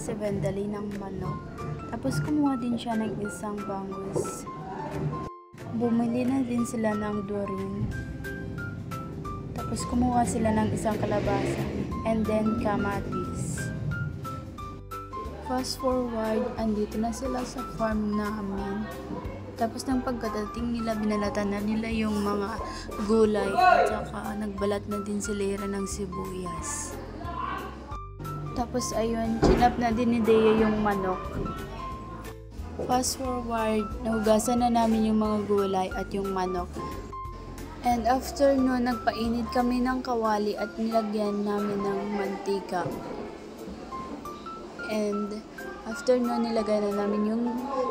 si Vendali ng manok. Tapos kumuha din siya ng isang bangus. Bumili na din sila ng durin. Tapos kumuha sila ng isang kalabasa. And then kamatis. Fast forward, andito na sila sa farm namin. Tapos ng pagkadating nila, binalatan na nila yung mga gulay at saka nagbalat na din si Lyra ng sibuyas. Tapos ayun, chinap na din ni Dea yung manok. Fast forward, nahugasan na namin yung mga gulay at yung manok. And after nun, nagpainit kami ng kawali at nilagyan namin ng mantika. And after nun, nilagay na namin yung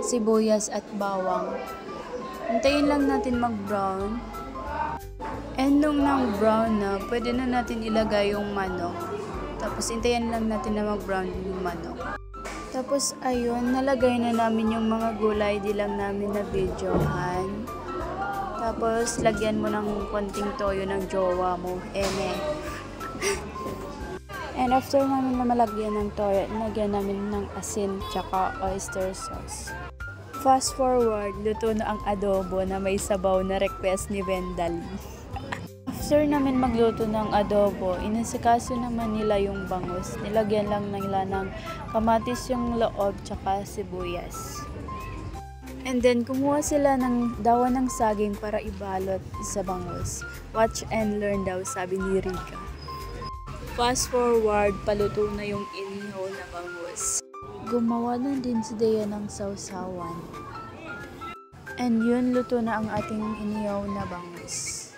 sibuyas at bawang. Hintayin lang natin mag-brown. And nung nang-brown na, pwede na natin ilagay yung manok. Tapos hintayin lang natin na mag-brown yung manok. Tapos ayun, nalagay na namin yung mga gulay, di lang namin na videohan. Tapos lagyan mo ng konting toyo ng jowa mo, eme. And after namin na malagyan ng toyo, nilagyan namin ng asin tsaka oyster sauce. Fast forward, luto na ang adobo na may sabaw na request ni Vendali. After namin magluto ng adobo, inasikaso naman nila yung bangus. Nilagyan lang nila ng kamatis yung loob tsaka sibuyas. And then kumuha sila ng dawan ng saging para ibalot sa bangus. Watch and learn daw, sabi ni Rica. Fast forward, paluto na yung inihaw na bangus. Gumawa na din si Dea ng sausawan. And yun, luto na ang ating inihaw na bangus.